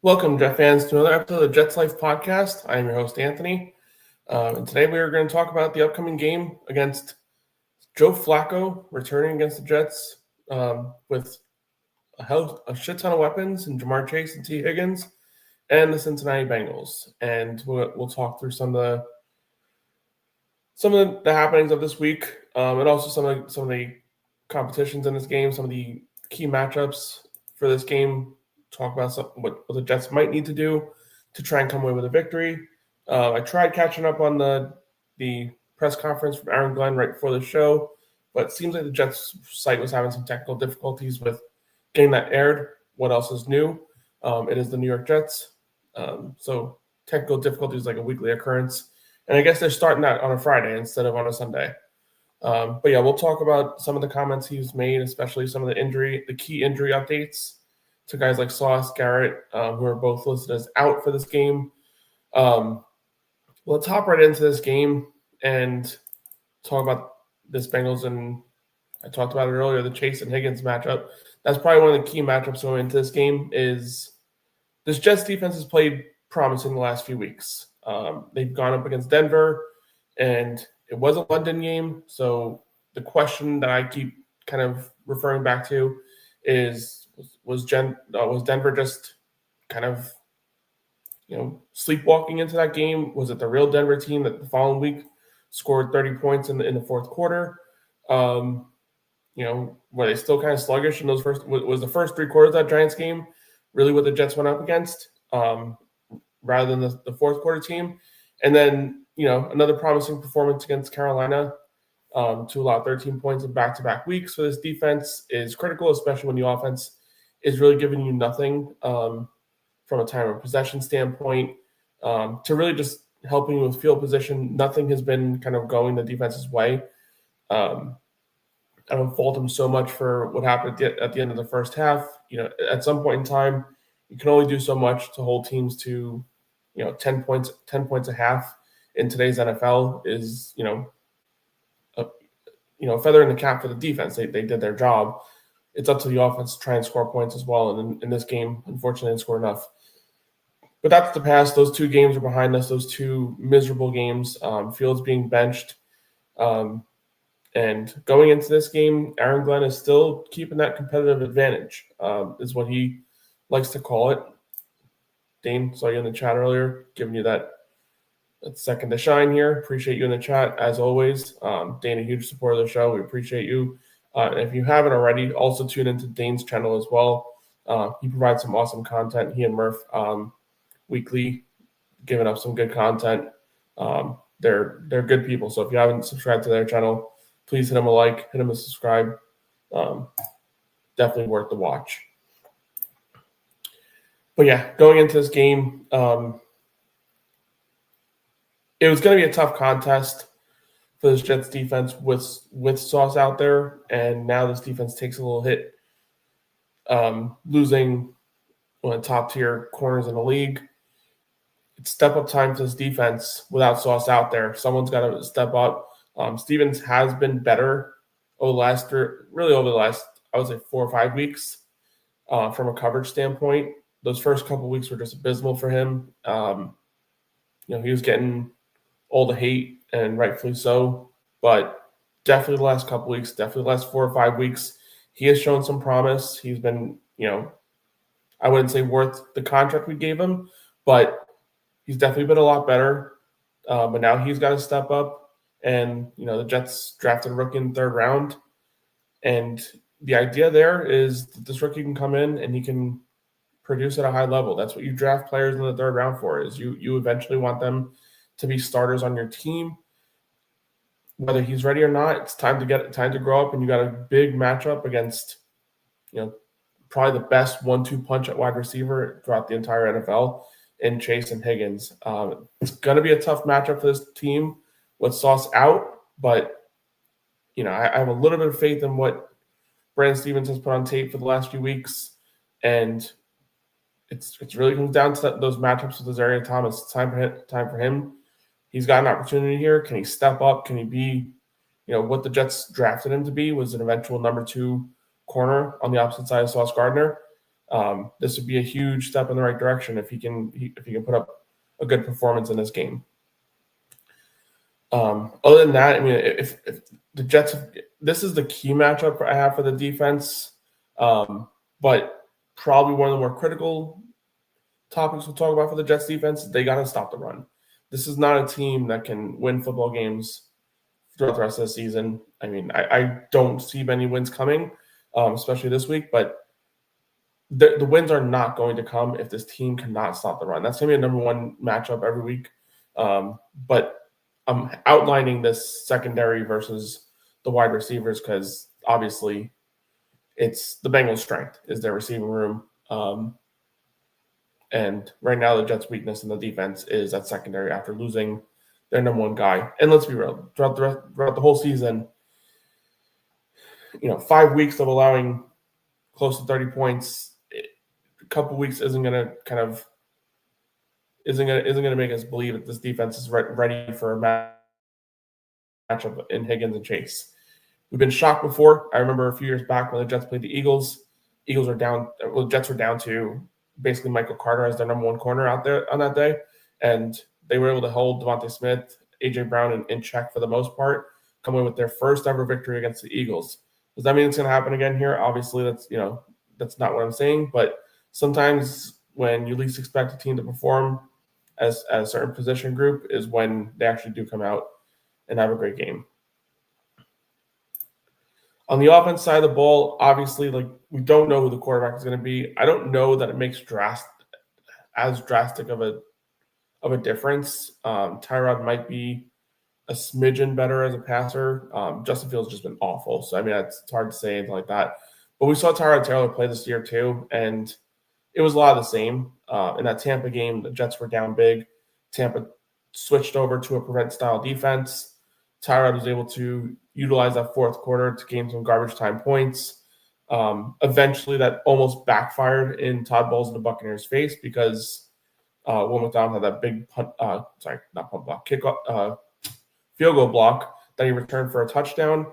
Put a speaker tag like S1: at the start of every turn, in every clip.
S1: Welcome, Jet fans, to another episode of the Jets Life podcast. I am your host, Anthony. And today we are going to talk about the upcoming game against Joe Flacco, returning against the Jets with a shit ton of weapons in Jamar Chase and T. Higgins, and the Cincinnati Bengals. And we'll talk through some of the happenings of this week, and also some of the competitions in this game, some of the key matchups for this game. Talk about what the Jets might need to do to try and come away with a victory. I tried catching up on the press conference from Aaron Glenn right before the show, but it seems like the Jets site was having some technical difficulties with getting that aired. What else is new? It is the New York Jets. So technical difficulties like a weekly occurrence. And I guess they're starting that on a Friday instead of on a Sunday. But yeah, we'll talk about some of the comments he's made, especially some of the key injury updates to guys like Sauce, Garrett, who are both listed as out for this game. Let's hop right into this game and talk about this Bengals, and I talked about it earlier, the Chase and Higgins matchup. That's probably one of the key matchups going into this game. Is this Jets defense has played promising the last few weeks. They've gone up against Denver, and it was a London game. So the question that I keep kind of referring back to is, was Denver just kind of, sleepwalking into that game? Was it the real Denver team that the following week scored 30 points in the fourth quarter? Were they still kind of sluggish in those was the first three quarters of that Giants game really what the Jets went up against, rather than the fourth quarter team? And then, another promising performance against Carolina, to allow 13 points in back-to-back weeks for this defense is critical, especially when the offense is really giving you nothing from a time of possession standpoint, to really just helping you with field position. Nothing has been kind of going the defense's way. I don't fault them so much for what happened at the end of the first half. At some point in time, you can only do so much to hold teams to, 10 points a half in today's NFL is, a feather in the cap for the defense. They did their job. It's up to the offense to try and score points as well. And in this game, unfortunately, didn't score enough. But that's the past. Those two games are behind us. Those two miserable games. Fields being benched. And going into this game, Aaron Glenn is still keeping that competitive advantage, is what he likes to call it. Dane, saw you in the chat earlier, giving you that second to shine here. Appreciate you in the chat, as always. Dane, a huge supporter of the show. We appreciate you. And if you haven't already, also tune into Dane's channel as well. He provides some awesome content. He and Murph weekly giving up some good content. They're good people. So if you haven't subscribed to their channel, please hit them a like, hit them a subscribe. Definitely worth the watch. But yeah, going into this game, it was going to be a tough contest for this Jets defense with Sauce out there, and now this defense takes a little hit, losing one of the top-tier corners in the league. It's step-up time for this defense without Sauce out there. Someone's got to step up. Stevens has been better over the last, I would say, 4 or 5 weeks from a coverage standpoint. Those first couple of weeks were just abysmal for him. He was getting all the hate, and rightfully so. But definitely the last couple of weeks, definitely the last 4 or 5 weeks, he has shown some promise. He's been, I wouldn't say worth the contract we gave him, but he's definitely been a lot better. But now he's got to step up. And, the Jets drafted a rookie in the third round. And the idea there is that this rookie can come in and he can produce at a high level. That's what you draft players in the third round for, is you eventually want them to be starters on your team. Whether he's ready or not, it's time to grow up, and you got a big matchup against, probably the best 1-2 punch at wide receiver throughout the entire NFL in Chase and Higgins. It's going to be a tough matchup for this team with Sauce out, but I have a little bit of faith in what Brandon Stevens has put on tape for the last few weeks, and it's really comes down to those matchups with Isaiah Thomas. It's time for him. He's got an opportunity here. Can he step up? Can he be, what the Jets drafted him to be, was an eventual number 2 corner on the opposite side of Sauce Gardner. This would be a huge step in the right direction if he can put up a good performance in this game. Other than that, I mean, if the Jets, this is the key matchup I have for the defense, but probably one of the more critical topics we'll talk about for the Jets defense. They got to stop the run. This is not a team that can win football games throughout the rest of the season. I mean, I don't see many wins coming, especially this week, but the wins are not going to come if this team cannot stop the run. That's going to be a number one matchup every week. But I'm outlining this secondary versus the wide receivers because obviously it's the Bengals' strength is their receiving room. And right now the Jets' weakness in the defense is that secondary after losing their number one guy. And let's be real, throughout the whole season, 5 weeks of allowing close to 30 points, a couple weeks isn't going to make us believe that this defense is ready for a matchup in Higgins and Chase. We've been shocked before. I remember a few years back when the Jets played the Eagles. Jets were down to basically Michael Carter as their number one corner out there on that day, and they were able to hold Devontae Smith, A.J. Brown in check for the most part, come in with their first ever victory against the Eagles. Does that mean it's going to happen again here? Obviously, that's not what I'm saying, but sometimes when you least expect a team to perform as a certain position group is when they actually do come out and have a great game. On the offense side of the ball, obviously, we don't know who the quarterback is going to be. I don't know that it makes as drastic of a difference. Tyrod might be a smidgen better as a passer. Justin Fields has just been awful. So, I mean, it's hard to say anything like that. But we saw Tyrod Taylor play this year too, and it was a lot of the same. In that Tampa game, the Jets were down big. Tampa switched over to a prevent-style defense. Tyrod was able to utilize that fourth quarter to gain some garbage time points. Eventually, that almost backfired in Todd Bowles and the Buccaneers' face because Will McDonald had that big field goal block that he returned for a touchdown.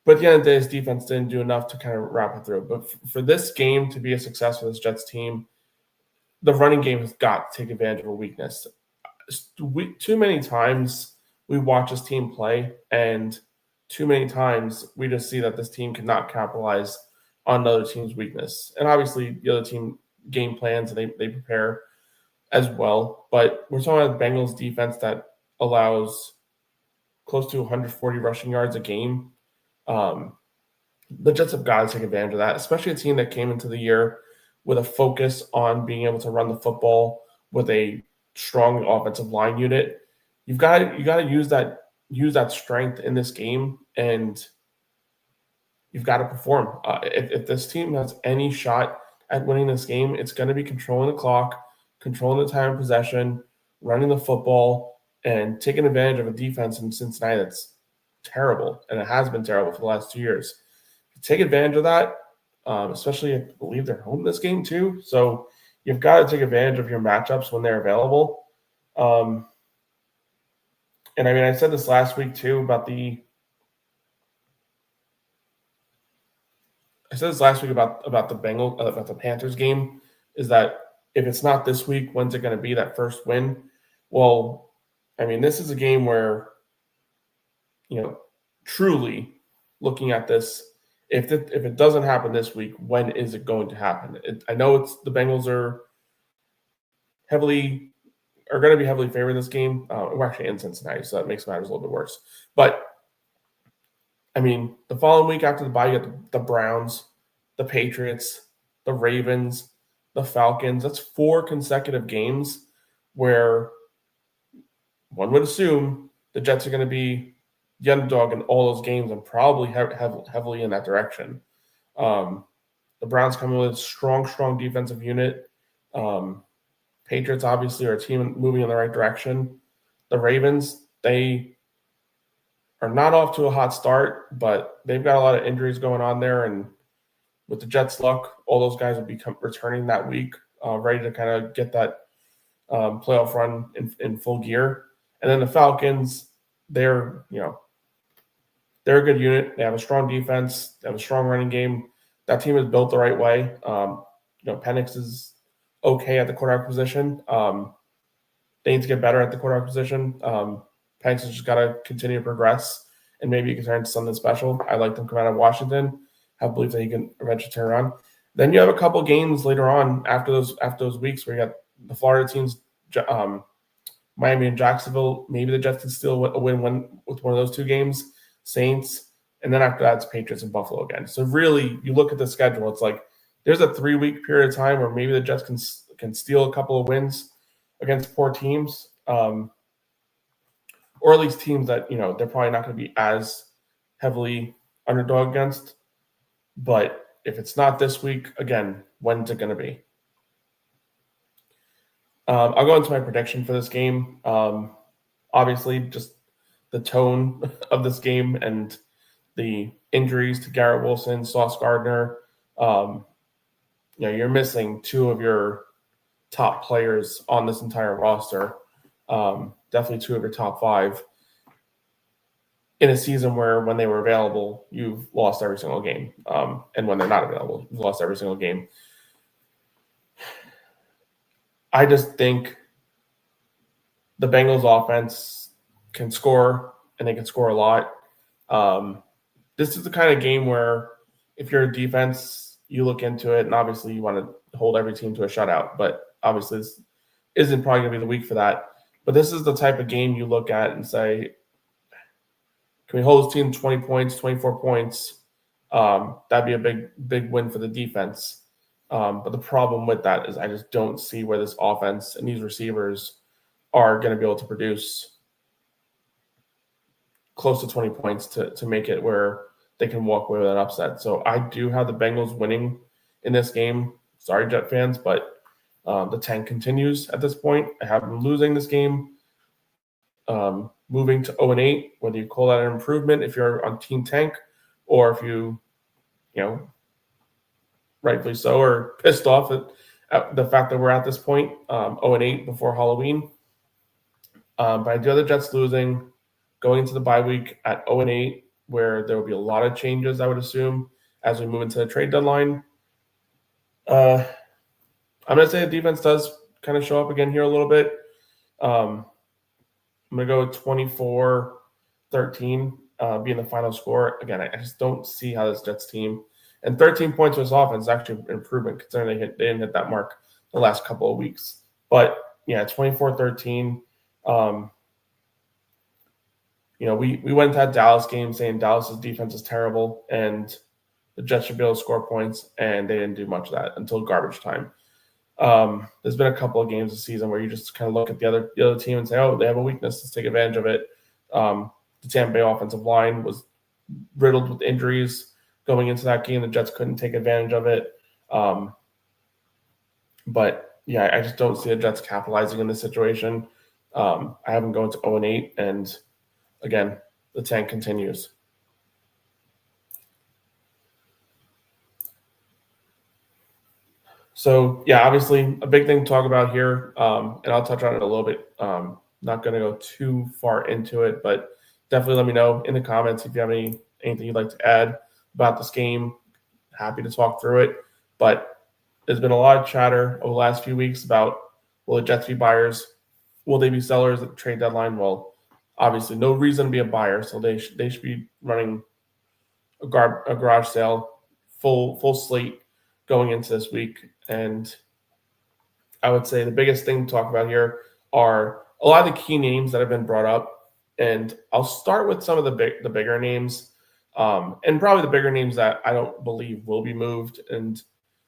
S1: But at the end of the day, his defense didn't do enough to kind of wrap it through. But for this game to be a success for this Jets team, the running game has got to take advantage of a weakness. Too many times we watch this team play, and too many times we just see that this team cannot capitalize on another team's weakness. And obviously, the other team game plans and they prepare as well. But we're talking about the Bengals defense that allows close to 140 rushing yards a game. The Jets have got to take advantage of that, especially a team that came into the year with a focus on being able to run the football with a strong offensive line unit. You got to use that strength in this game, and you've got to perform. If this team has any shot at winning this game, it's going to be controlling the clock, controlling the time of possession, running the football, and taking advantage of a defense in Cincinnati that's terrible, and it has been terrible for the last 2 years. Take advantage of that, especially I believe they're home this game too. So you've got to take advantage of your matchups when they're available. And I mean, I said this last week too about the Bengals, about the Panthers game, is that if it's not this week, when's it going to be that first win? Well, I mean, this is a game where, truly looking at this, if it doesn't happen this week, when is it going to happen? I know the Bengals are going to be heavily favored in this game. We're actually in Cincinnati, so that makes matters a little bit worse. But I mean, the following week after the bye, you got the Browns, the Patriots, the Ravens, the Falcons. That's 4 consecutive games where one would assume the Jets are going to be the underdog in all those games and probably heavily in that direction. The Browns come in with a strong defensive unit. Patriots obviously are a team moving in the right direction. The Ravens, they are not off to a hot start, but they've got a lot of injuries going on there. And with the Jets' luck, all those guys will be returning that week, ready to kind of get that playoff run in full gear. And then the Falcons, they're a good unit. They have a strong defense. They have a strong running game. That team is built the right way. Penix is okay at the quarterback position. They need to get better at the quarterback position. Penix has just got to continue to progress, and maybe he can turn into something special. I like them coming out of Washington. I believe that he can eventually turn around. Then you have a couple games later on after those weeks where you got the Florida teams, Miami and Jacksonville. Maybe the Jets can still win with one of those two games. Saints, and then after that it's Patriots and Buffalo again. So really, you look at the schedule. It's like there's a 3-week period of time where maybe the Jets can steal a couple of wins against poor teams, or at least teams that they're probably not going to be as heavily underdog against. But if it's not this week, again, when's it going to be? I'll go into my prediction for this game. Obviously, just the tone of this game and the injuries to Garrett Wilson, Sauce Gardner. You're missing two of your top players on this entire roster. Definitely two of your top 5 in a season where when they were available, you've lost every single game. And when they're not available, you've lost every single game. I just think the Bengals offense can score, and they can score a lot. This is the kind of game where if you're a defense, you look into it, and obviously you want to hold every team to a shutout. But obviously this isn't probably going to be the week for that. But this is the type of game you look at and say, can we hold this team 20 points, 24 points? That'd be a big win for the defense. But the problem with that is I just don't see where this offense and these receivers are going to be able to produce close to 20 points to make it where they can walk away with an upset. So I do have the Bengals winning in this game. Sorry, Jet fans, but the tank continues at this point. I have them losing this game, moving to 0-8, whether you call that an improvement if you're on Team Tank, or if you rightfully so, or pissed off at the fact that we're at this point, 0-8 before Halloween. But I do have the Jets losing, going into the bye week at 0-8, where there will be a lot of changes, I would assume, as we move into the trade deadline. I'm going to say the defense does kind of show up again here a little bit. I'm going to go with 24-13 being the final score. Again, I just don't see how this Jets team – and 13 points with this offense is actually an improvement considering they didn't hit that mark the last couple of weeks. But, 24-13. We went into that Dallas game saying Dallas's defense is terrible and the Jets should be able to score points, and they didn't do much of that until garbage time. There's been a couple of games this season where you just kind of look at the other team and say, oh, they have a weakness. Let's take advantage of it. The Tampa Bay offensive line was riddled with injuries going into that game. The Jets couldn't take advantage of it. But I just don't see the Jets capitalizing in this situation. I have them going to 0-8, and again, the tank continues. So, obviously a big thing to talk about here, and I'll touch on it a little bit. Not going to go too far into it, but definitely let me know in the comments if you have anything you'd like to add about this game. Happy to talk through it. But there's been a lot of chatter over the last few weeks about, will the Jets be buyers? Will they be sellers at the trade deadline? Well, obviously no reason to be a buyer, so they should be running a garage sale, full slate going into this week. And I would say the biggest thing to talk about here are a lot of the key names that have been brought up. And I'll start with some of the bigger names, and probably the bigger names that I don't believe will be moved. And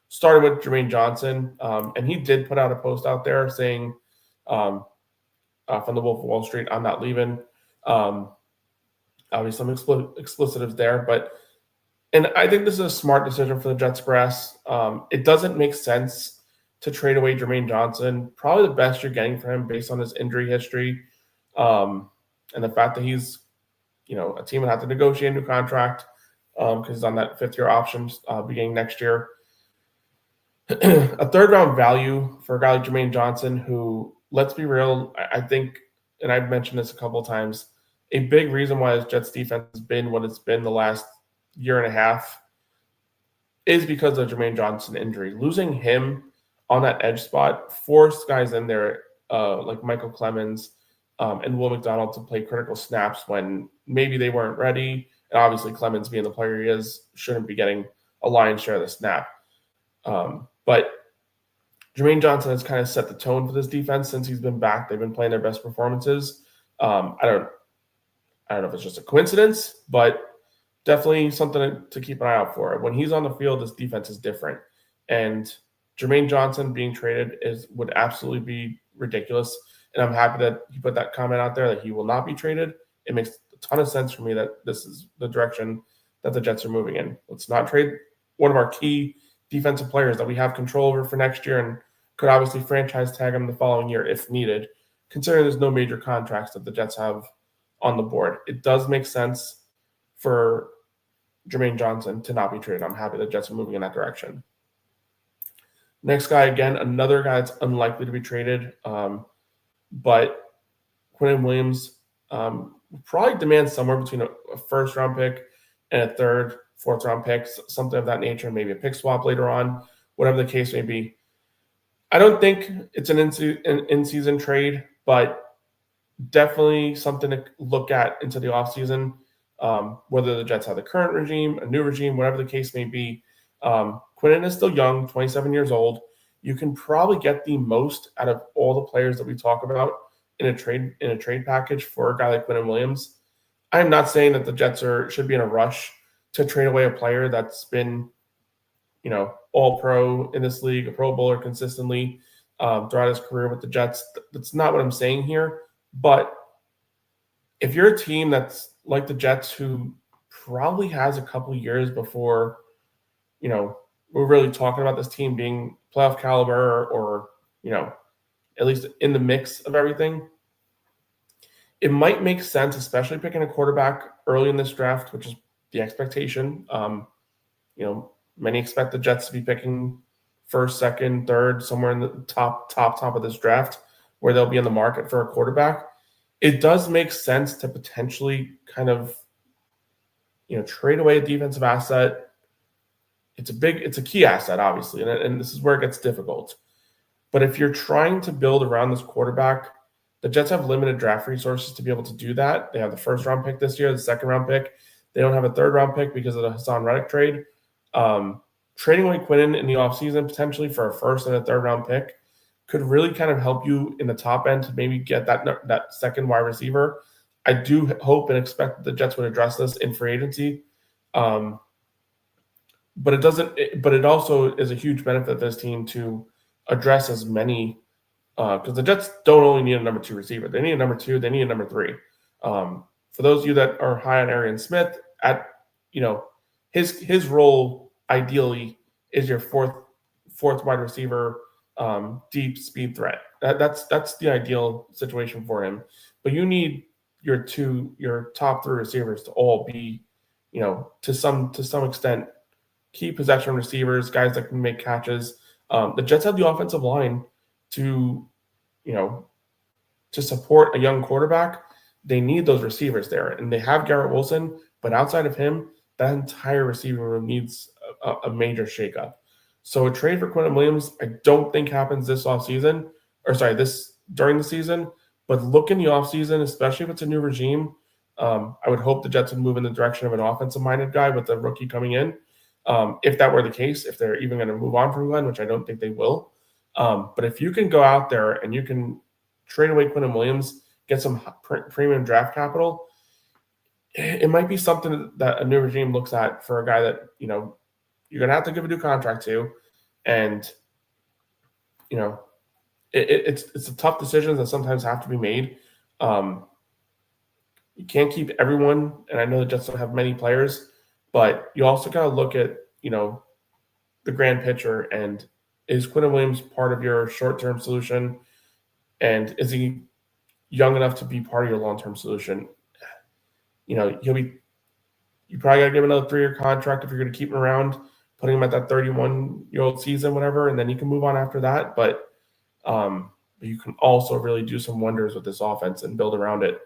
S1: started with Jermaine Johnson, and he did put out a post out there saying, from the Wolf of Wall Street, I'm not leaving. Obviously, some explicitives there, and I think this is a smart decision for the Jets brass. It doesn't make sense to trade away Jermaine Johnson. Probably the best you're getting for him based on his injury history, and the fact that he's, a team would have to negotiate a new contract because he's on that 5th-year option beginning next year. A third-round value for a guy like Jermaine Johnson, who, let's be real, I think, and I've mentioned this a couple of times, a big reason why his Jets defense has been what it's been the last year and a half is because of Jermaine Johnson injury. Losing him on that edge spot forced guys in there like Michael Clemens and Will McDonald to play critical snaps when maybe they weren't ready. And obviously Clemens, being the player he is, shouldn't be getting a lion's share of the snap. But Jermaine Johnson has kind of set the tone for this defense since he's been back. They've been playing their best performances. I don't know if it's just a coincidence, but definitely something to keep an eye out for. When he's on the field, this defense is different. And Jermaine Johnson being traded would absolutely be ridiculous. And I'm happy that he put that comment out there that he will not be traded. It makes a ton of sense for me that this is the direction that the Jets are moving in. Let's not trade one of our key defensive players that we have control over for next year and could obviously franchise tag him the following year if needed, considering there's no major contracts that the Jets have on the board. It does make sense for Jermaine Johnson to not be traded. I'm happy the Jets are moving in that direction. Next guy, again, another guy that's unlikely to be traded, but Quinnen Williams probably demands somewhere between a first-round pick and a third, fourth-round pick, something of that nature, maybe a pick swap later on, whatever the case may be. I don't think it's an in-season trade, but definitely something to look at into the offseason, whether the Jets have the current regime, a new regime, whatever the case may be. Quinnen is still young, 27 years old. You can probably get the most out of all the players that we talk about in a trade package for a guy like Quinnen Williams. I'm not saying that the Jets should be in a rush to trade away a player that's been, all pro in this league, a Pro Bowler consistently throughout his career with the Jets. That's not what I'm saying here. But if you're a team that's like the Jets, who probably has a couple years before, we're really talking about this team being playoff caliber or at least in the mix of everything, it might make sense, especially picking a quarterback early in this draft, which is the expectation. Many expect the Jets to be picking first, second, third, somewhere in the top of this draft, where they'll be in the market for a quarterback. It does make sense to potentially kind of, trade away a defensive asset. It's a key asset, obviously, and this is where it gets difficult. But if you're trying to build around this quarterback, the Jets have limited draft resources to be able to do that. They have the first-round pick this year, the second-round pick. They don't have a third-round pick because of the Hassan Reddick trade. Trading away Quinnen in the offseason potentially for a first and a third-round pick could really kind of help you in the top end to maybe get that second wide receiver. I do hope and expect that the Jets would address this in free agency. But it doesn't. But it also is a huge benefit of this team to address as many, because the Jets don't only need a number 2 receiver. They need a number 2. They need a number 3. For those of you that are high on Arian Smith, his role ideally is your fourth wide receiver, deep speed threat. That's the ideal situation for him. But you need your top 3 receivers to all be, to some extent, key possession receivers, guys that can make catches. The Jets have the offensive line to support a young quarterback. They need those receivers there, and they have Garrett Wilson, but outside of him, that entire receiver room needs a major shakeup. So a trade for Quinnen Williams, I don't think happens this offseason, during the season, but look in the offseason, especially if it's a new regime. I would hope the Jets would move in the direction of an offensive-minded guy with the rookie coming in. If that were the case, if they're even going to move on from Glenn, which I don't think they will. But if you can go out there and you can trade away Quinnen Williams, get some premium draft capital, it might be something that a new regime looks at for a guy that, you're going to have to give a new contract to. And, it's a tough decisions that sometimes have to be made. You can't keep everyone, and I know the Jets don't have many players, but you also got to look at, the grand picture, and is Quinnen Williams part of your short-term solution? And is he young enough to be part of your long-term solution? You probably got to give him another 3-year contract if you're going to keep him around, putting him at that 31-year-old season, whatever, and then you can move on after that. But you can also really do some wonders with this offense and build around it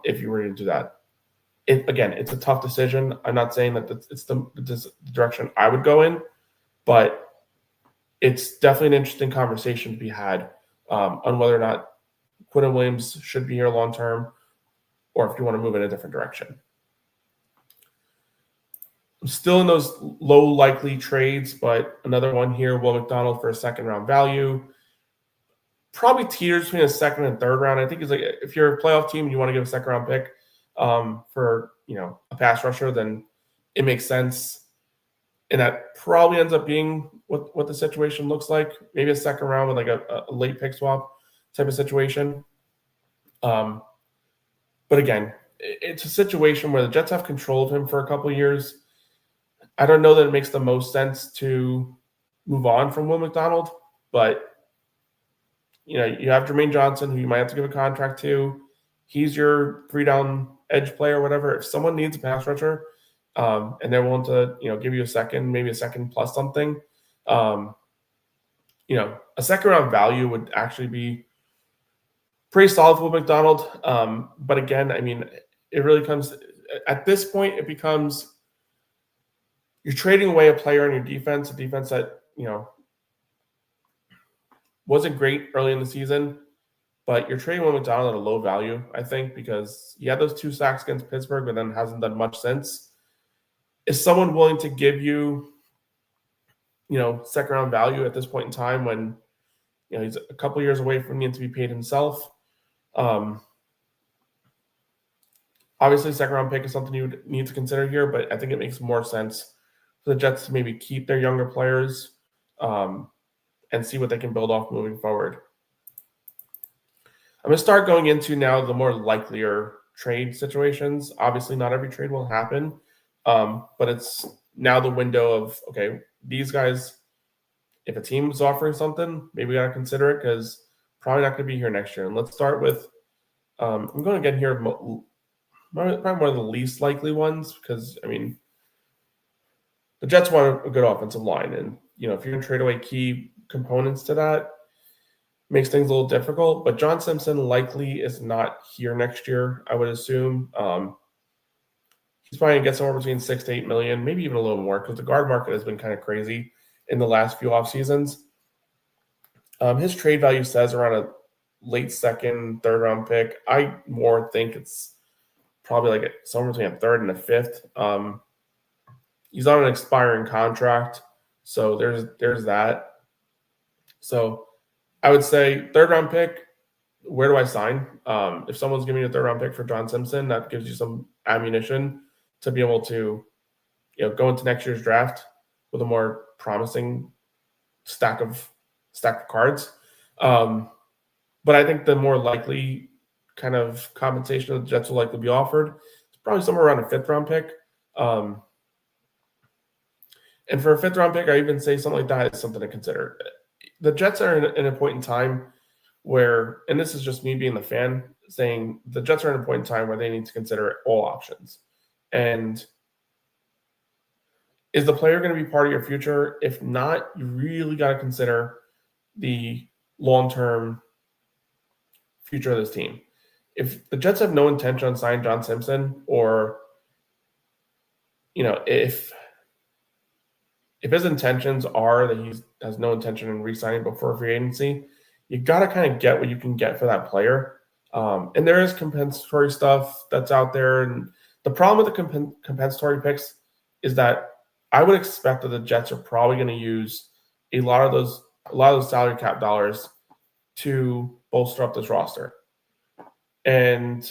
S1: if you were to do that. Again, it's a tough decision. I'm not saying that it's the direction I would go in, but it's definitely an interesting conversation to be had on whether or not Quinn Williams should be here long term, or if you want to move in a different direction. I'm still in those low likely trades, but another one here, Will McDonald for a second round value. Probably teeters between a second and third round. I think it's like if you're a playoff team and you want to give a second round pick for a pass rusher, then it makes sense. And that probably ends up being what the situation looks like. Maybe a second round with like a late pick swap type of situation. But again, it's a situation where the Jets have control of him for a couple of years. I don't know that it makes the most sense to move on from Will McDonald, but you have Jermaine Johnson, who you might have to give a contract to. He's your 3-down edge player or whatever. If someone needs a pass rusher and they're willing to, give you a second, maybe a second plus something, a second round value would actually be pretty solid for McDonald. But again, I mean, it really comes at this point, it becomes you're trading away a player on your defense, a defense that, wasn't great early in the season, but you're trading Will McDonald at a low value, I think, because he had those 2 sacks against Pittsburgh, but then hasn't done much since. Is someone willing to give you, second round value at this point in time when, he's a couple years away from needing to be paid himself? Obviously, second round pick is something you would need to consider here, but I think it makes more sense for the Jets to maybe keep their younger players and see what they can build off moving forward. I'm going to start going into now the more likelier trade situations. Obviously, not every trade will happen, but it's now the window of, okay, these guys, if a team is offering something, maybe we got to consider it because probably not going to be here next year. And let's start with, I'm going to get here probably one of the least likely ones because, I mean, the Jets want a good offensive line. And, if you're going to trade away key components to that, makes things a little difficult. But John Simpson likely is not here next year, I would assume. He's probably going to get somewhere between $6 to $8 million, maybe even a little more, because the guard market has been kind of crazy in the last few off seasons. His trade value says around a late second, third round pick. I more think it's probably like somewhere between a third and a fifth. He's on an expiring contract, so there's that. So I would say third round pick. Where do I sign? If someone's giving you a third round pick for John Simpson, that gives you some ammunition to be able to, go into next year's draft with a more promising stack of cards. But I think the more likely kind of compensation that the Jets will likely be offered is probably somewhere around a fifth round pick. And for a fifth round pick, I even say something like that is something to consider. The Jets are in a point in time where, and this is just me being the fan, saying the Jets are in a point in time where they need to consider all options. And is the player going to be part of your future? If not, you really got to consider the long-term future of this team. If the Jets have no intention on signing John Simpson, or, if his intentions are that he has no intention in re-signing before free agency, you got to kind of get what you can get for that player. And there is compensatory stuff that's out there. And the problem with the compensatory picks is that I would expect that the Jets are probably going to use a lot of those salary cap dollars to bolster up this roster. And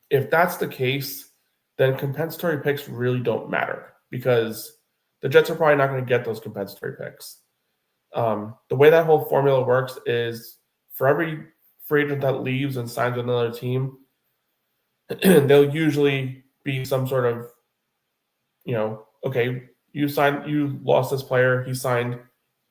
S1: if that's the case, then compensatory picks really don't matter because the Jets are probably not going to get those compensatory picks. The way that whole formula works is for every free agent that leaves and signs with another team, there'll usually be some sort of, okay, you lost this player, he signed,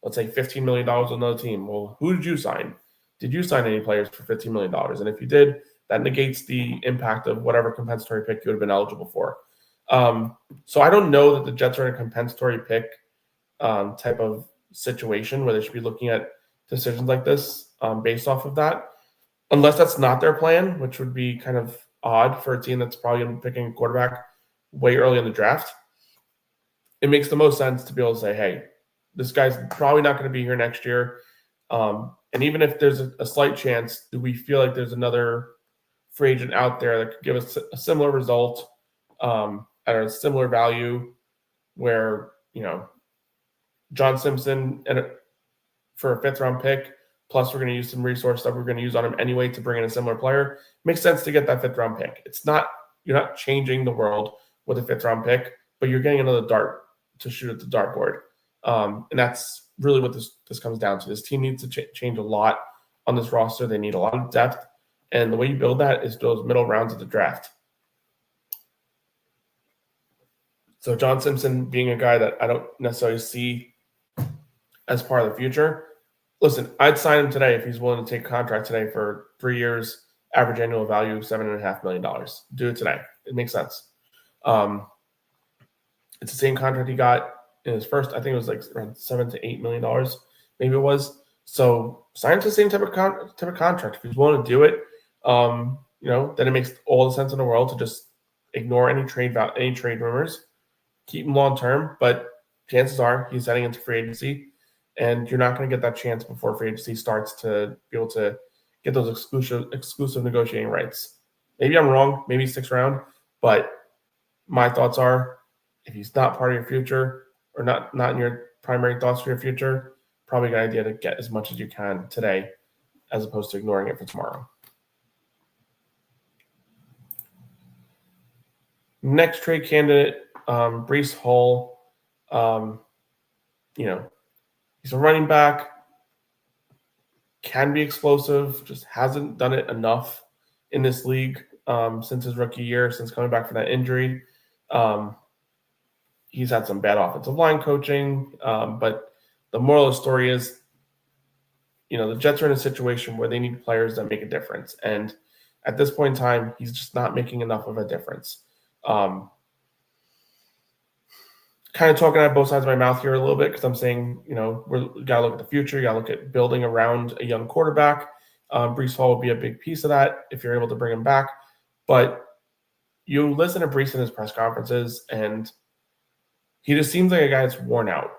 S1: let's say $15 million with another team. Well, who did you sign? Did you sign any players for $15 million? And if you did, that negates the impact of whatever compensatory pick you would have been eligible for. So I don't know that the Jets are in a compensatory pick type of situation where they should be looking at decisions like this based off of that, unless that's not their plan, which would be kind of odd for a team that's probably going to be picking a quarterback way early in the draft. It makes the most sense to be able to say, hey, this guy's probably not going to be here next year. And even if there's a slight chance, do we feel like there's another free agent out there that could give us a similar result at a similar value where, John Simpson for a 5th-round pick, plus we're going to use some resource that we're going to use on him anyway to bring in a similar player. Makes sense to get that 5th-round pick. You're not changing the world with a 5th-round pick, but you're getting another dart to shoot at the dartboard. And that's really what this comes down to. This team needs to change a lot on this roster. They need a lot of depth. And the way you build that is those middle rounds of the draft. So John Simpson being a guy that I don't necessarily see as part of the future. Listen, I'd sign him today if he's willing to take a contract today for 3 years, average annual value of $7.5 million. Do it today. It makes sense. It's the same contract he got in his first, I think it was like around $7 to $8 million, maybe it was. So sign to the same type of contract. If he's willing to do it, then it makes all the sense in the world to just ignore any trade rumors, keep him long term. But chances are he's heading into free agency, and you're not going to get that chance before free agency starts to be able to get those exclusive negotiating rights. Maybe I'm wrong. Maybe 6th round, but my thoughts are, if he's not part of your future or not in your primary thoughts for your future, probably a good idea to get as much as you can today as opposed to ignoring it for tomorrow. Next trade candidate, Breece Hall. He's a running back, can be explosive, just hasn't done it enough in this league since his rookie year, since coming back from that injury. He's had some bad offensive line coaching, but the moral of the story is, the Jets are in a situation where they need players that make a difference. And at this point in time, he's just not making enough of a difference. Kind of talking out both sides of my mouth here a little bit because I'm saying, we got to look at the future. You got to look at building around a young quarterback. Breece Hall will be a big piece of that if you're able to bring him back. But you listen to Breece in his press conferences, and he just seems like a guy that's worn out.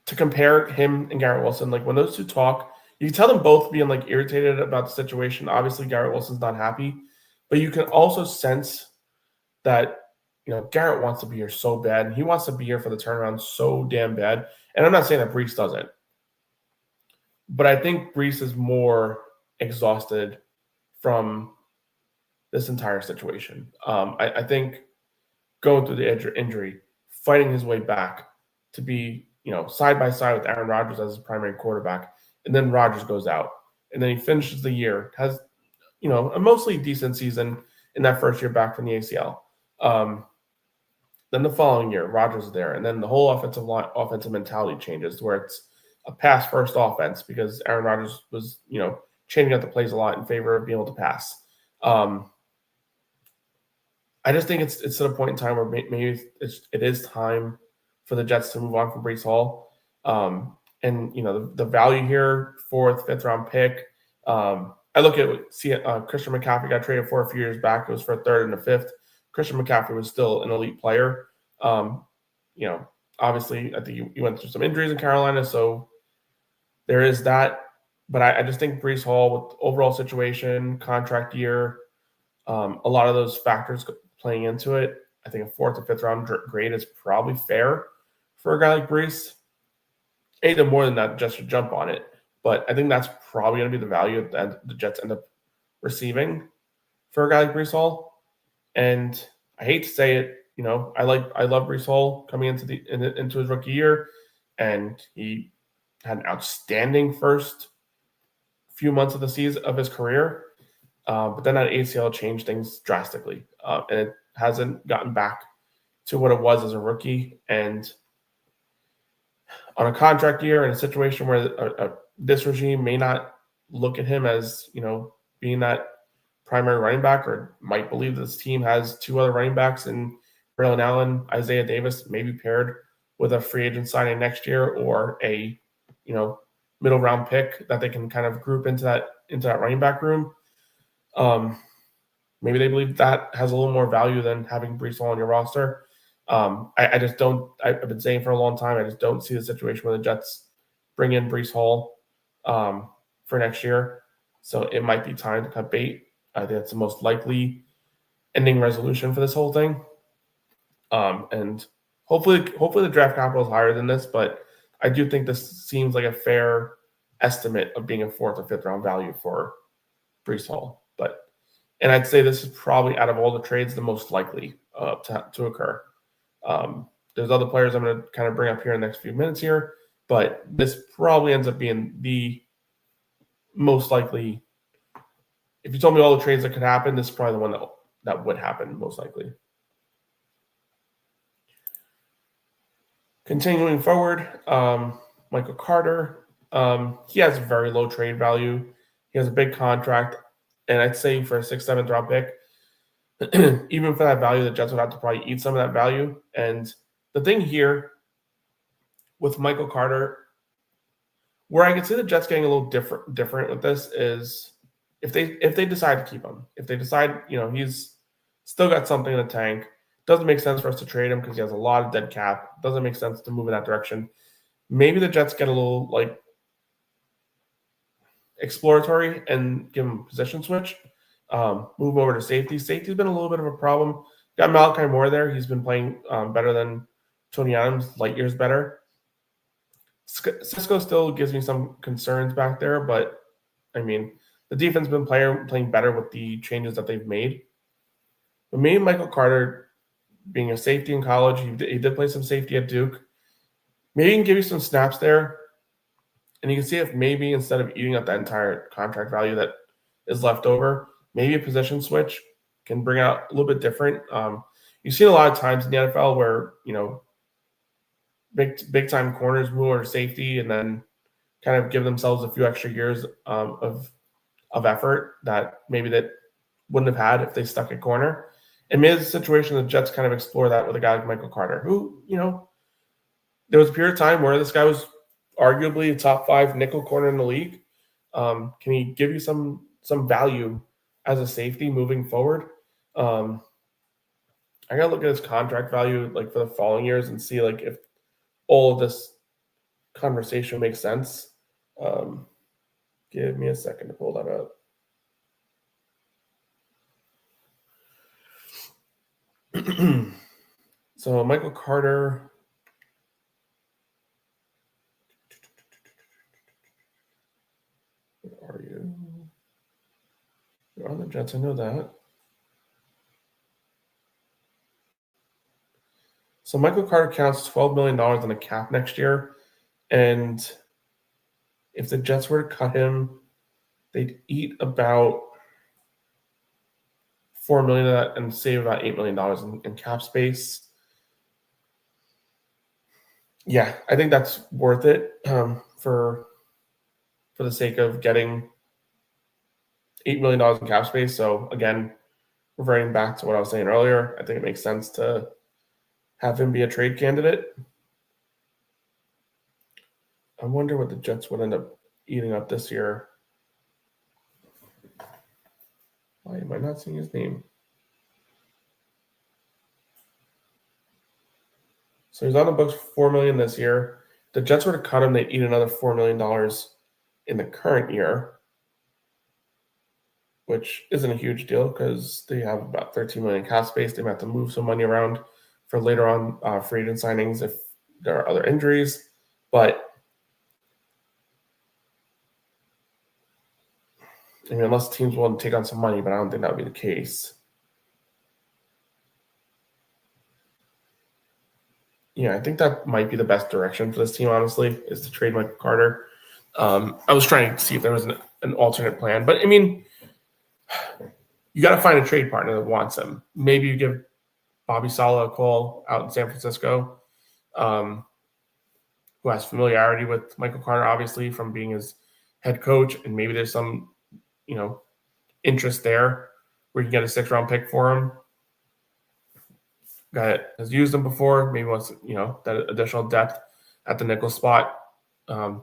S1: To compare him and Garrett Wilson, like when those two talk, you can tell them both being like irritated about the situation. Obviously, Garrett Wilson's not happy, but you can also sense that, Garrett wants to be here so bad. And he wants to be here for the turnaround so damn bad. And I'm not saying that Breece doesn't, but I think Breece is more exhausted from this entire situation. I think going through the injury, fighting his way back to be, side by side with Aaron Rodgers as his primary quarterback, and then Rodgers goes out, and then he finishes the year, has, a mostly decent season in that first year back from the ACL. Then the following year, Rodgers is there, and then the whole offensive mentality changes where it's a pass-first offense because Aaron Rodgers was, changing up the plays a lot in favor of being able to pass. I just think it's at a point in time where maybe it is time for the Jets to move on from Breece Hall. And, the value here, 4th, 5th-round pick. I look at Christian McCaffrey got traded for a few years back. It was for a 3rd and a 5th. Christian McCaffrey was still an elite player. Obviously, I think he went through some injuries in Carolina, so there is that. But I just think Breece Hall, with overall situation, contract year, a lot of those factors playing into it, I think a 4th or 5th-round grade is probably fair for a guy like Breece. Anything more than that, just to jump on it. But I think that's probably going to be the value that the Jets end up receiving for a guy like Breece Hall. And I hate to say it, I love Breece Hall coming into his rookie year, and he had an outstanding first few months of the season of his career. But then that ACL changed things drastically, and it hasn't gotten back to what it was as a rookie. And on a contract year, in a situation where this regime may not look at him as, being that primary running back, or might believe this team has 2 other running backs in Braylon Allen, Isaiah Davis, maybe paired with a free agent signing next year, or a, middle round pick that they can kind of group into that running back room. Maybe they believe that has a little more value than having Breece Hall on your roster. I just don't. I've been saying for a long time, I just don't see the situation where the Jets bring in Breece Hall for next year. So it might be time to cut bait. I think that's the most likely ending resolution for this whole thing. And hopefully the draft capital is higher than this, but I do think this seems like a fair estimate of being a 4th or 5th round value for Breece Hall. And I'd say this is probably out of all the trades the most likely to occur. There's other players I'm going to kind of bring up here in the next few minutes here, but this probably ends up being the most likely. If you told me all the trades that could happen, this is probably the one that would happen most likely. Continuing forward, Michael Carter. He has very low trade value. He has a big contract. And I'd say for a 6th, 7th round pick, even for that value, the Jets would have to probably eat some of that value. And the thing here with Michael Carter, where I can see the Jets getting a little different with this is if they decide to keep him. If they decide, he's still got something in the tank, doesn't make sense for us to trade him because he has a lot of dead cap. Doesn't make sense to move in that direction. Maybe the Jets get a little exploratory and give him a position switch, move over to safety. Safety's been a little bit of a problem. Got Malachi Moore there. He's been playing better than Tony Adams, light years better. Cisco still gives me some concerns back there, but I mean, the defense has been playing better with the changes that they've made. But maybe Michael Carter, being a safety in college, he did play some safety at Duke. Maybe he can give you some snaps there. And you can see if maybe instead of eating up that entire contract value that is left over, maybe a position switch can bring out a little bit different. You've seen a lot of times in the NFL where, big time corners move over to safety and then kind of give themselves a few extra years of effort that maybe that wouldn't have had if they stuck at corner. And maybe it's a situation the Jets kind of explore that with a guy like Michael Carter, who, there was a period of time where this guy was arguably a top 5 nickel corner in the league. Can he give you some value as a safety moving forward? I gotta look at his contract value for the following years and see if all of this conversation makes sense. Give me a second to pull that up. So Michael Carter. Where are you? You're on the Jets, I know that. So Michael Carter counts $12 million on the cap next year. And if the Jets were to cut him, they'd eat about $4 million of that and save about $8 million in cap space. Yeah, I think that's worth it for the sake of getting $8 million in cap space. So again, reverting back to what I was saying earlier, I think it makes sense to have him be a trade candidate. I wonder what the Jets would end up eating up this year. Why am I not seeing his name? So he's on the books for $4 million this year. The Jets were to cut him, they'd eat another $4 million in the current year, which isn't a huge deal because they have about $13 million cap space. They might have to move some money around for later on free agent signings if there are other injuries. But I mean, unless teams want to take on some money, but I don't think that would be the case. Yeah, I think that might be the best direction for this team, honestly, is to trade Michael Carter. I was trying to see if there was an alternate plan, but I mean, you got to find a trade partner that wants him. Maybe you give Bobby Saleh a call out in San Francisco, who has familiarity with Michael Carter, obviously, from being his head coach, and maybe there's some, interest there where you can get a 6th-round pick for him. Guy that has used him before, maybe wants, that additional depth at the nickel spot. Guy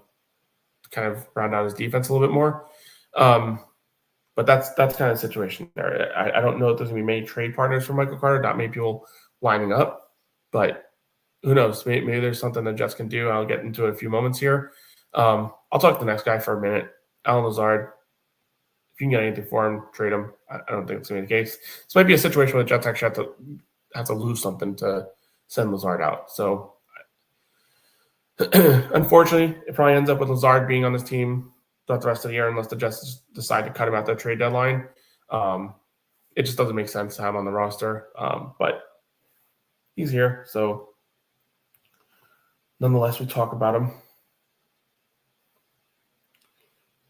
S1: kind of round out his defense a little bit more. But that's kind of the situation there. I don't know if there's going to be many trade partners for Michael Carter, not many people lining up, but who knows? Maybe there's something the Jets can do. I'll get into it in a few moments here. I'll talk to the next guy for a minute. Allen Lazard. If you can get anything for him, trade him. I don't think it's going to be the case. This might be a situation where the Jets actually have to lose something to send Lazard out. So unfortunately, it probably ends up with Lazard being on this team throughout the rest of the year unless the Jets decide to cut him at the trade deadline. It just doesn't make sense to have him on the roster. But he's here, so nonetheless, we talk about him.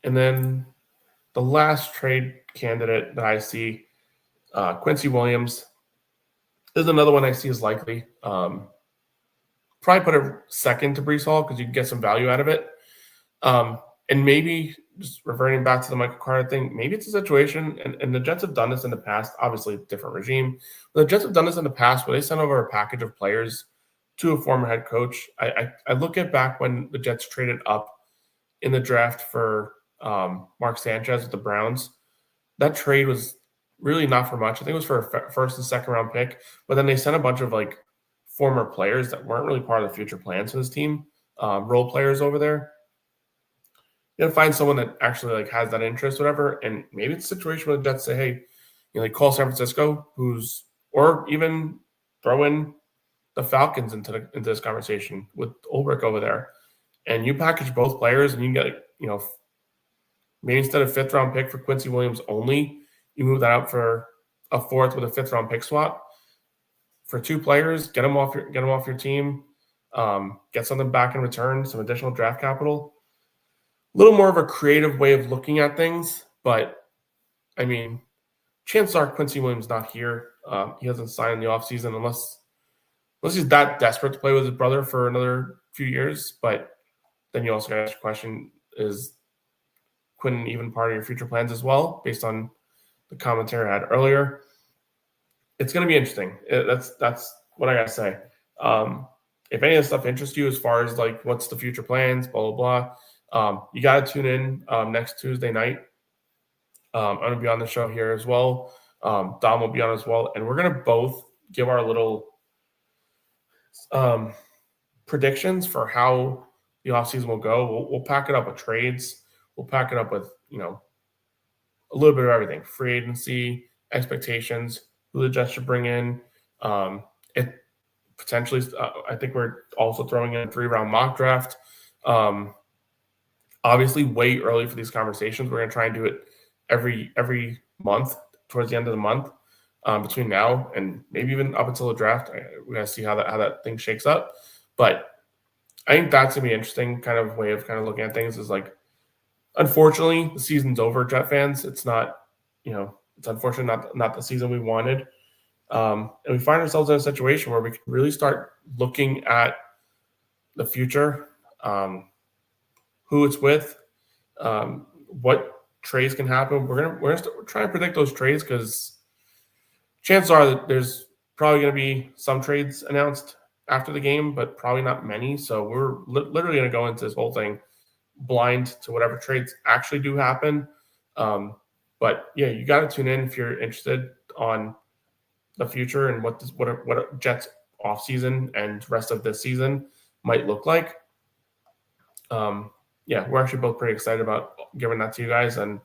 S1: And then the last trade candidate that I see, Quincy Williams, is another one I see as likely. Probably put it second to Breece Hall because you can get some value out of it. And maybe just reverting back to the Michael Carter thing, maybe it's a situation, and the Jets have done this in the past, obviously different regime, but the Jets have done this in the past where they send over a package of players to a former head coach. I look at back when the Jets traded up in the draft for Mark Sanchez with the Browns. That trade was really not for much. I think it was for a first and second round pick, but then they sent a bunch of like former players that weren't really part of the future plans for this team, role players over there. You got to find someone that actually like has that interest, whatever. And maybe it's a situation where the Jets say, hey, like call San Francisco, or even throw in the Falcons into this conversation with Ulbrich over there. And you package both players and you can get, maybe instead of 5th round pick for Quincy Williams only, you move that out for a 4th with a 5th round pick swap for 2 players, get them off your team, get something back in return, some additional draft capital. A little more of a creative way of looking at things, but I mean, chances are Quincy Williams not here. He hasn't signed in the offseason unless he's that desperate to play with his brother for another few years. But then you also got to ask the question, is Quinn even part of your future plans as well, based on the commentary I had earlier? It's going to be interesting. That's what I got to say. If any of this stuff interests you as far as like what's the future plans, blah, blah, blah, you got to tune in next Tuesday night. I'm going to be on the show here as well. Dom will be on as well. And we're going to both give our little predictions for how the offseason will go. We'll pack it up with trades. We'll pack it up with, a little bit of everything. Free agency, expectations, who the Jets should bring in. It potentially, I think we're also throwing in a 3-round mock draft. Obviously, way early for these conversations. We're going to try and do it every month towards the end of the month, between now and maybe even up until the draft. We got to see how that thing shakes up. But I think that's going to be an interesting kind of way of kind of looking at things. Is like, unfortunately, the season's over, Jet fans. It's not, it's unfortunate not the season we wanted. And we find ourselves in a situation where we can really start looking at the future, who it's with, what trades can happen. We're gonna try to predict those trades because chances are that there's probably going to be some trades announced after the game, but probably not many. So we're literally going to go into this whole thing blind to whatever trades actually do happen. But yeah, you got to tune in if you're interested on the future and what a Jets offseason and rest of this season might look like. Yeah, we're actually both pretty excited about giving that to you guys, and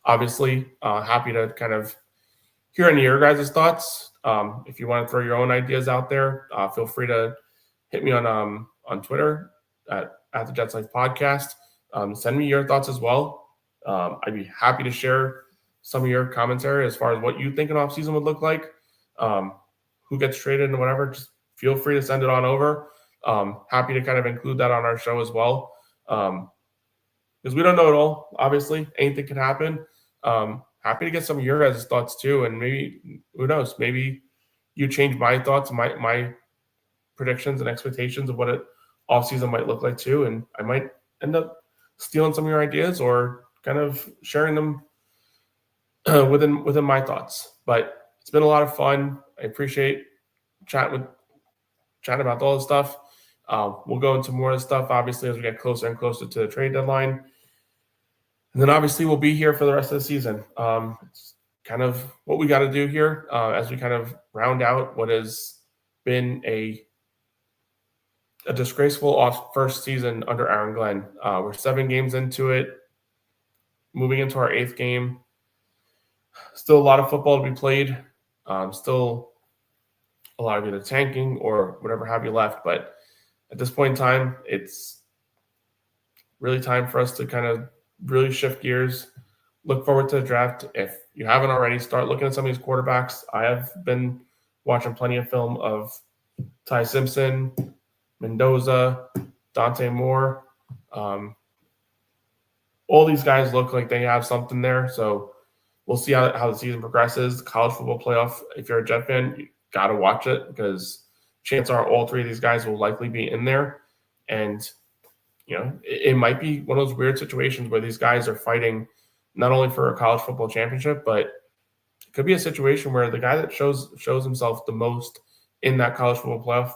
S1: obviously happy to kind of hear any of your guys' thoughts. If you want to throw your own ideas out there, feel free to hit me on Twitter at the Jets Life Podcast. Send me your thoughts as well. I'd be happy to share some of your commentary as far as what you think an offseason would look like, who gets traded and whatever. Just feel free to send it on over. Happy to kind of include that on our show as well. Because we don't know it all. Obviously, anything can happen. Happy to get some of your guys' thoughts too, and maybe, who knows, maybe you change my thoughts, my predictions and expectations of what an offseason might look like too, and I might end up stealing some of your ideas or kind of sharing them within my thoughts. But it's been a lot of fun. I appreciate chatting about all this stuff. We'll go into more of this stuff, obviously, as we get closer and closer to the trade deadline. And then obviously we'll be here for the rest of the season. It's kind of what we got to do here as we kind of round out what has been a disgraceful first season under Aaron Glenn. We're 7 games into it, moving into our 8th game. Still a lot of football to be played. Still a lot of either tanking or whatever have you left. But at this point in time, it's really time for us to kind of really shift gears, look forward to the draft. If you haven't already, start looking at some of these quarterbacks. I have been watching plenty of film of Ty Simpson, Mendoza, Dante Moore. All these guys look like they have something there. So we'll see how the season progresses. College football playoff, if you're a Jet fan, you got to watch it because chances are all 3 of these guys will likely be in there. And it might be one of those weird situations where these guys are fighting not only for a college football championship, but it could be a situation where the guy that shows himself the most in that college football playoff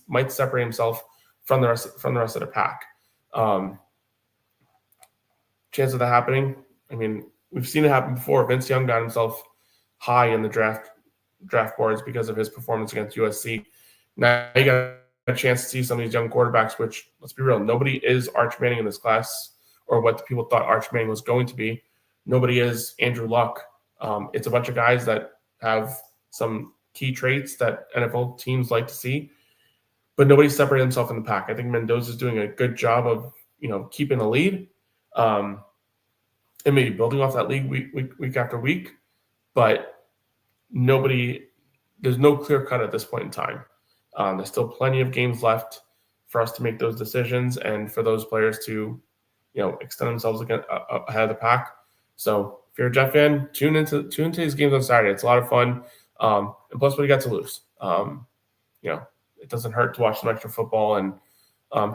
S1: might separate himself from the rest of the pack. Chance of that happening, I mean, we've seen it happen before. Vince Young got himself high in the draft boards because of his performance against USC. Now you got a chance to see some of these young quarterbacks, which, let's be real, nobody is Arch Manning in this class or what the people thought Arch Manning was going to be. Nobody is Andrew Luck. It's a bunch of guys that have some key traits that NFL teams like to see, but nobody's separated himself in the pack. I think Mendoza's doing a good job of, keeping the lead and maybe building off that lead week after week, but there's no clear cut at this point in time. There's still plenty of games left for us to make those decisions and for those players to, extend themselves ahead of the pack. So if you're a Jet fan, tune into these games on Saturday. It's a lot of fun. And plus, what do you got to lose? It doesn't hurt to watch some extra football and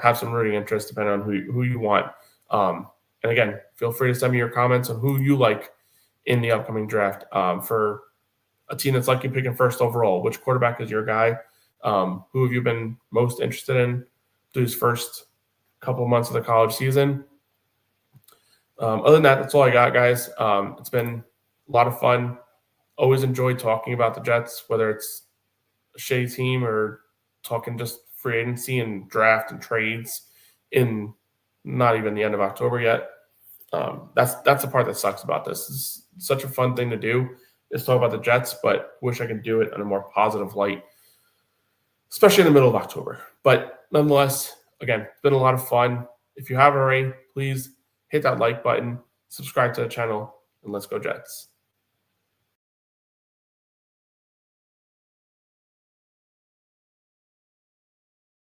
S1: have some rooting interest depending on who you want. And again, feel free to send me your comments on who you like in the upcoming draft for a team that's likely picking first overall. Which quarterback is your guy? Who have you been most interested in these first couple of months of the college season? Other than that, that's all I got, guys. It's been a lot of fun. Always enjoyed talking about the Jets, whether it's a shitty team or talking just free agency and draft and trades in not even the end of October yet. That's the part that sucks about this. It's such a fun thing to do is talk about the Jets, but wish I could do it in a more positive light, especially in the middle of October. But nonetheless, again, it's been a lot of fun. If you haven't already, please hit that like button, subscribe to the channel, and let's go Jets.